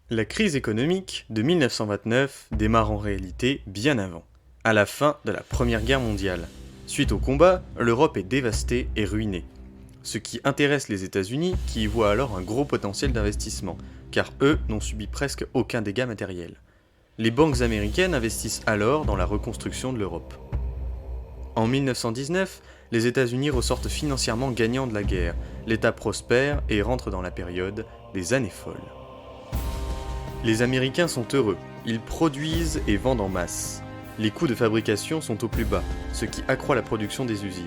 La crise économique de 1929 démarre en réalité bien avant, à la fin de la Première Guerre mondiale. Suite au combat, l'Europe est dévastée et ruinée. Ce qui intéresse les États-Unis qui y voient alors un gros potentiel d'investissement, car eux n'ont subi presque aucun dégât matériel. Les banques américaines investissent alors dans la reconstruction de l'Europe. En 1919, les États-Unis ressortent financièrement gagnants de la guerre, l'État prospère et rentre dans la période des années folles. Les Américains sont heureux, ils produisent et vendent en masse. Les coûts de fabrication sont au plus bas, ce qui accroît la production des usines.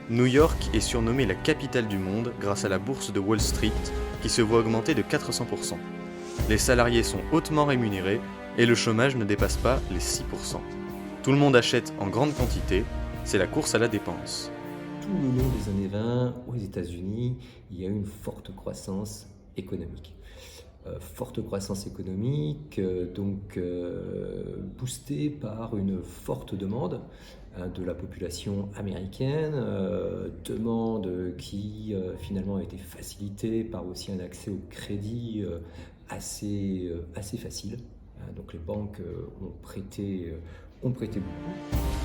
New York est surnommée la capitale du monde grâce à la bourse de Wall Street qui se voit augmenter de 400%. Les salariés sont hautement rémunérés et le chômage ne dépasse pas les 6%. Tout le monde achète en grande quantité, c'est la course à la dépense. Tout le long des années 20, aux États-Unis, il y a eu une forte croissance économique. Forte croissance économique, boostée par une forte demande de la population américaine, demande qui finalement a été facilitée par aussi un accès au crédit assez facile. Donc les banques ont prêté beaucoup.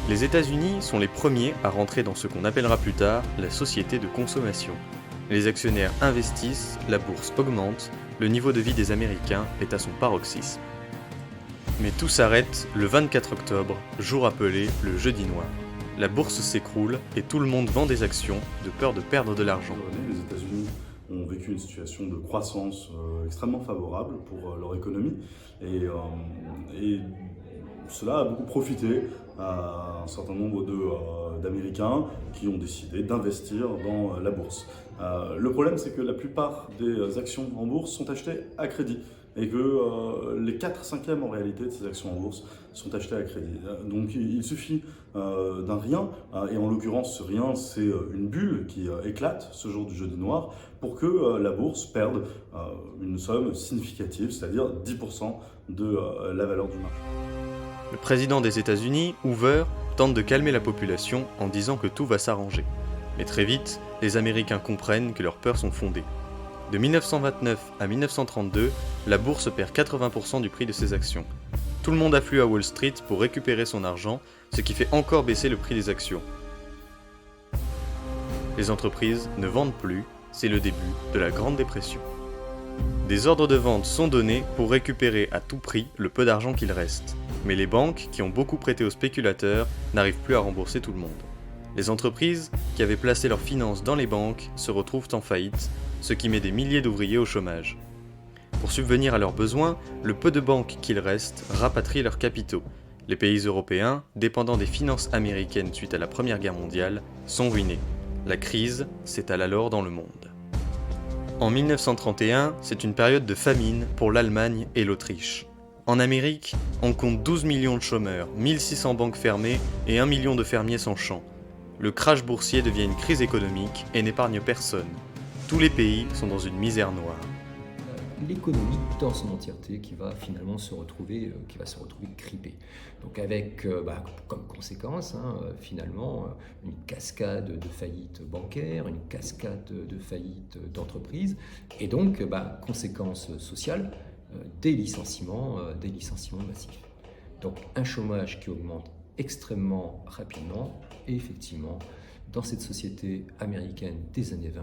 Les États-Unis sont les premiers à rentrer dans ce qu'on appellera plus tard la société de consommation. Les actionnaires investissent, la bourse augmente, le niveau de vie des Américains est à son paroxysme. Mais tout s'arrête le 24 octobre, jour appelé le jeudi noir. La bourse s'écroule et tout le monde vend des actions de peur de perdre de l'argent. Les États-Unis ont vécu une situation de croissance extrêmement favorable pour leur économie et cela a beaucoup profité à un certain nombre d'Américains qui ont décidé d'investir dans la bourse. Le problème, c'est que la plupart des actions en bourse sont achetées à crédit et que les 4/5 en réalité de ces actions en bourse sont achetées à crédit. Donc il suffit d'un rien, et en l'occurrence ce rien c'est une bulle qui éclate ce jour du jeudi noir pour que la bourse perde une somme significative, c'est-à-dire 10% de la valeur du marché. Le président des États-Unis, Hoover, tente de calmer la population en disant que tout va s'arranger. Mais très vite, les Américains comprennent que leurs peurs sont fondées. De 1929 à 1932, la bourse perd 80% du prix de ses actions. Tout le monde afflue à Wall Street pour récupérer son argent, ce qui fait encore baisser le prix des actions. Les entreprises ne vendent plus, c'est le début de la Grande Dépression. Des ordres de vente sont donnés pour récupérer à tout prix le peu d'argent qu'il reste. Mais les banques, qui ont beaucoup prêté aux spéculateurs, n'arrivent plus à rembourser tout le monde. Les entreprises, qui avaient placé leurs finances dans les banques, se retrouvent en faillite, ce qui met des milliers d'ouvriers au chômage. Pour subvenir à leurs besoins, le peu de banques qu'il reste rapatrient leurs capitaux. Les pays européens, dépendant des finances américaines suite à la Première Guerre mondiale, sont ruinés. La crise s'étale alors dans le monde. En 1931, c'est une période de famine pour l'Allemagne et l'Autriche. En Amérique, on compte 12 millions de chômeurs, 1600 banques fermées et 1 million de fermiers sans champs. Le crash boursier devient une crise économique et n'épargne personne. Tous les pays sont dans une misère noire. L'économie dans son entièreté qui va finalement se retrouver criblée. Donc avec comme conséquence finalement une cascade de faillites bancaires, une cascade de faillites d'entreprises et donc conséquence sociale, des licenciements massifs. Donc un chômage qui augmente extrêmement rapidement et effectivement dans cette société américaine des années 20,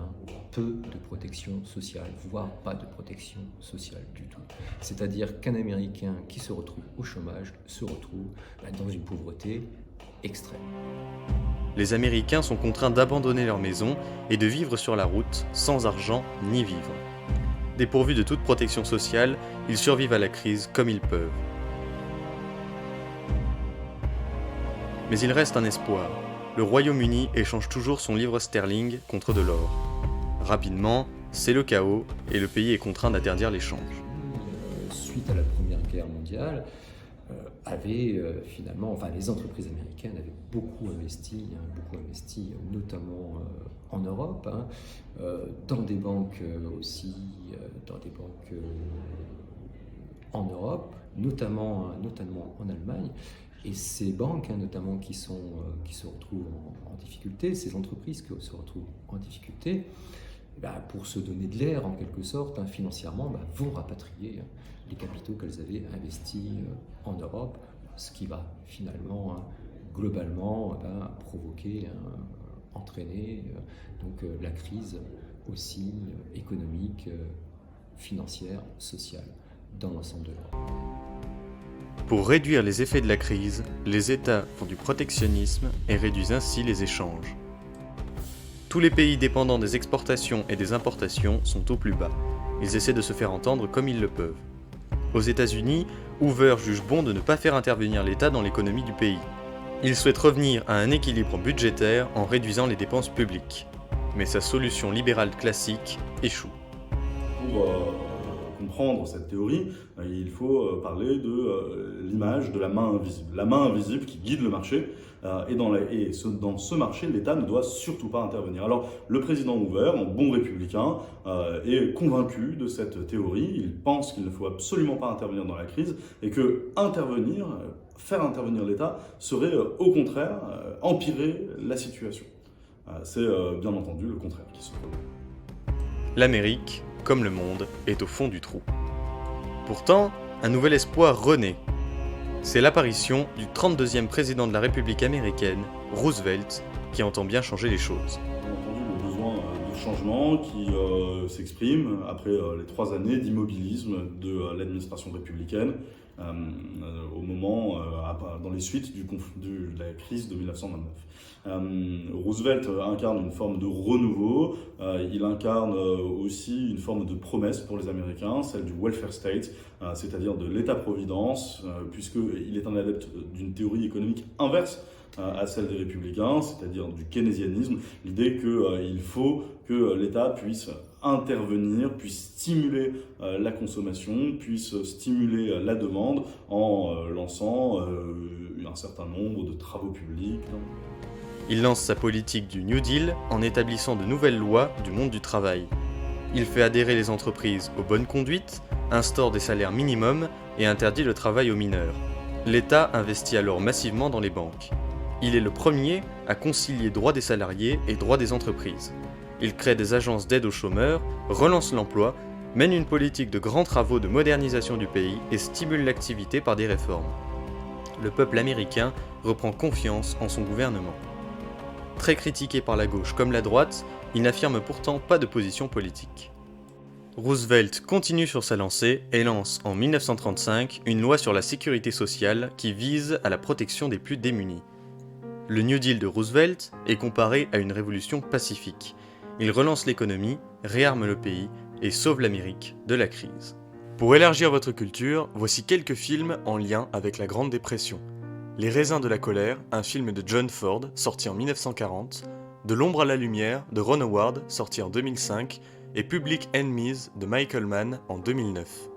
peu de protection sociale, voire pas de protection sociale du tout. C'est-à-dire qu'un Américain qui se retrouve au chômage se retrouve dans une pauvreté extrême. Les Américains sont contraints d'abandonner leur maison et de vivre sur la route, sans argent ni vivre. Dépourvus de toute protection sociale, ils survivent à la crise comme ils peuvent. Mais il reste un espoir. Le Royaume-Uni échange toujours son livre sterling contre de l'or. Rapidement, c'est le chaos et le pays est contraint d'interdire l'échange. Suite à la Première Guerre mondiale, les entreprises américaines avaient beaucoup investi notamment en Europe, dans des banques aussi, en Europe, notamment en Allemagne. Et ces banques, notamment qui se retrouvent en difficulté, ces entreprises qui se retrouvent en difficulté, pour se donner de l'air en quelque sorte, financièrement, vont rapatrier les capitaux qu'elles avaient investis en Europe, ce qui va finalement, globalement, provoquer, entraîner la crise aussi économique, financière, sociale dans l'ensemble de l'Europe. Pour réduire les effets de la crise, les États font du protectionnisme et réduisent ainsi les échanges. Tous les pays dépendant des exportations et des importations sont au plus bas. Ils essaient de se faire entendre comme ils le peuvent. Aux États-Unis, Hoover juge bon de ne pas faire intervenir l'État dans l'économie du pays. Il souhaite revenir à un équilibre budgétaire en réduisant les dépenses publiques. Mais sa solution libérale classique échoue. Pour comprendre cette théorie, il faut parler de l'image de la main invisible. La main invisible qui guide le marché, et dans ce marché, l'État ne doit surtout pas intervenir. Alors, le président Hoover, en bon républicain, est convaincu de cette théorie. Il pense qu'il ne faut absolument pas intervenir dans la crise et que faire intervenir l'État serait au contraire empirer la situation. C'est bien entendu le contraire qui se produit. L'Amérique, comme le monde, est au fond du trou. Pourtant, un nouvel espoir renaît. C'est l'apparition du 32e président de la République américaine, Roosevelt, qui entend bien changer les choses. On a entendu le besoin de changement qui s'exprime après les 3 années d'immobilisme de l'administration républicaine dans les suites de la crise de 1929. Roosevelt incarne une forme de renouveau, il incarne aussi une forme de promesse pour les Américains, celle du welfare state, c'est-à-dire de l'État-providence, puisqu'il est un adepte d'une théorie économique inverse à celle des républicains, c'est-à-dire du keynésianisme, l'idée qu'il faut que l'État puisse intervenir, puisse stimuler la consommation, puisse stimuler la demande en lançant un certain nombre de travaux publics. Il lance sa politique du New Deal en établissant de nouvelles lois du monde du travail. Il fait adhérer les entreprises aux bonnes conduites, instaure des salaires minimums et interdit le travail aux mineurs. L'État investit alors massivement dans les banques. Il est le premier à concilier droit des salariés et droit des entreprises. Il crée des agences d'aide aux chômeurs, relance l'emploi, mène une politique de grands travaux de modernisation du pays et stimule l'activité par des réformes. Le peuple américain reprend confiance en son gouvernement. Très critiqué par la gauche comme la droite, il n'affirme pourtant pas de position politique. Roosevelt continue sur sa lancée et lance en 1935 une loi sur la sécurité sociale qui vise à la protection des plus démunis. Le New Deal de Roosevelt est comparé à une révolution pacifique. Il relance l'économie, réarme le pays et sauve l'Amérique de la crise. Pour élargir votre culture, voici quelques films en lien avec la Grande Dépression. Les raisins de la colère, un film de John Ford, sorti en 1940, De l'ombre à la lumière, de Ron Howard, sorti en 2005, et Public Enemies, de Michael Mann, en 2009.